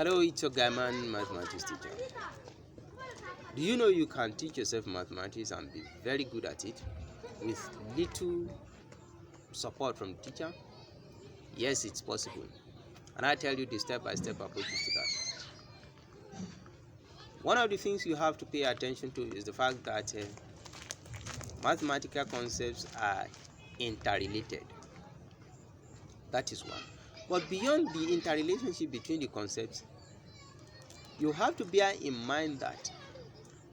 Hello, it's your guy man, mathematics teacher. Do you know you can teach yourself mathematics and be very good at it with little support from the teacher? Yes, it's possible. And I tell you the step-by-step approaches to that. One of the things you have to pay attention to is the fact that mathematical concepts are interrelated. That is one. But beyond the interrelationship between the concepts, you have to bear in mind that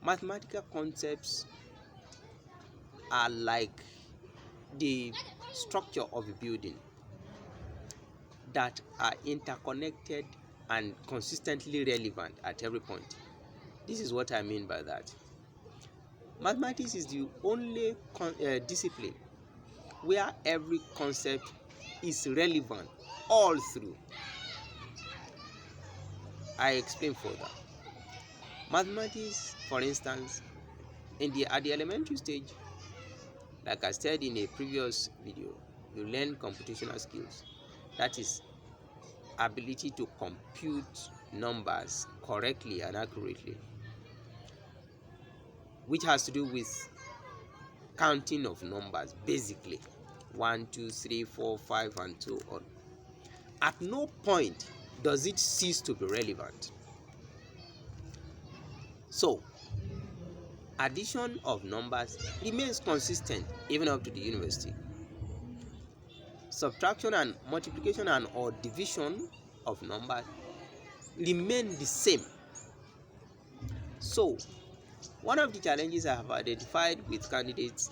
mathematical concepts are like the structure of a building that are interconnected and consistently relevant at every point. This is what I mean by that. Mathematics is the only discipline where every concept is relevant all through. I explain further. Mathematics, for instance, at the elementary stage, like I said in a previous video, you learn computational skills. That is ability to compute numbers correctly and accurately, which has to do with counting of numbers, basically 1, 2, 3, 4, 5, and so on. At no point does it cease to be relevant. So addition of numbers remains consistent even up to the university. Subtraction and multiplication and or division of numbers remain the same. So one of the challenges I have identified with candidates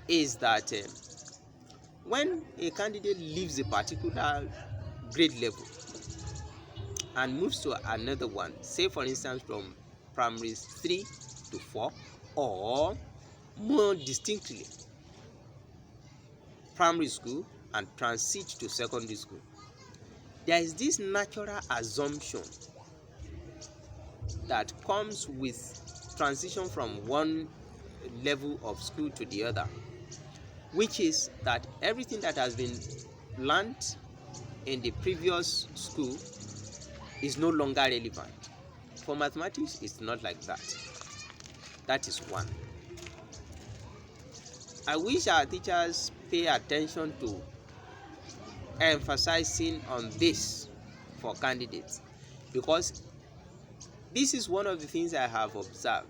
is that when a candidate leaves a particular grade level and moves to another one, say for instance from primary 3 to 4, or more distinctly primary school and transit to secondary school, there is this natural assumption that comes with transition from one level of school to the other, which is that everything that has been learned in the previous school is no longer relevant. For mathematics, it's not like that. That is one. I wish our teachers pay attention to emphasizing on this for candidates, because this is one of the things I have observed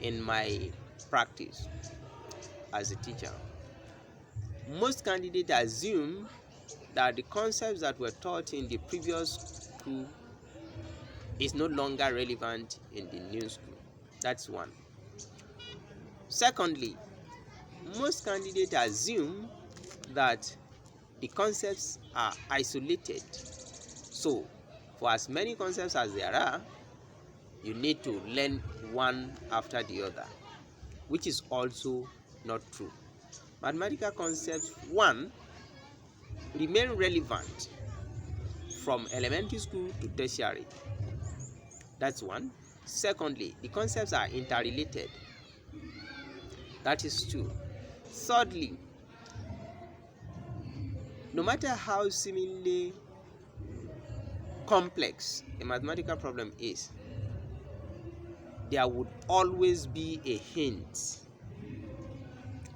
in my practice as a teacher. Most candidates assume that the concepts that were taught in the previous school is no longer relevant in the new school. That's one. Secondly, most candidates assume that the concepts are isolated. So, for as many concepts as there are, you need to learn one after the other, which is also not true. Mathematical concepts, one, remain relevant from elementary school to tertiary. That's one. Secondly, the concepts are interrelated. That is two. Thirdly, no matter how seemingly complex a mathematical problem is, there would always be a hint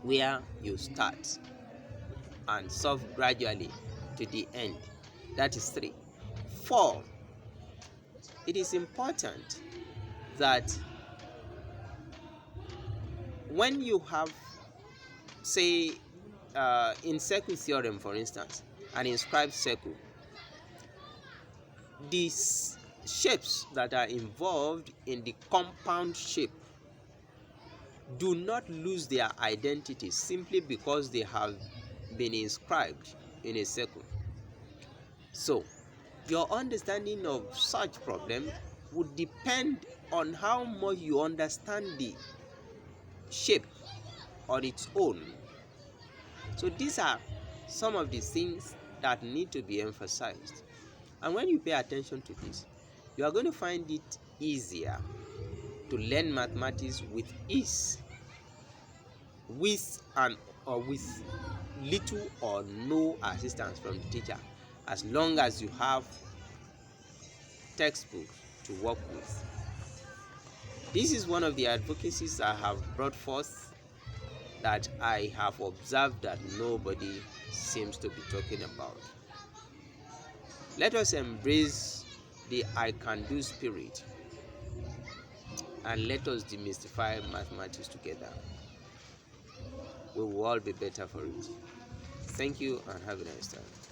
where you start and solve gradually to the end. That is three. Four, it is important that when you have, say, in circle theorem, for instance, an inscribed circle, these shapes that are involved in the compound shape do not lose their identity simply because they have been inscribed in a circle. So your understanding of such problem would depend on how much you understand the shape on its own. So these are some of the things that need to be emphasized. And when you pay attention to this, you are going to find it easier to learn mathematics with ease, with little or no assistance from the teacher, as long as you have textbooks to work with. This is one of the advocacies I have brought forth that I have observed that nobody seems to be talking about. Let us embrace the I can do spirit, and let us demystify mathematics together. We will all be better for it. Thank you and have a nice time.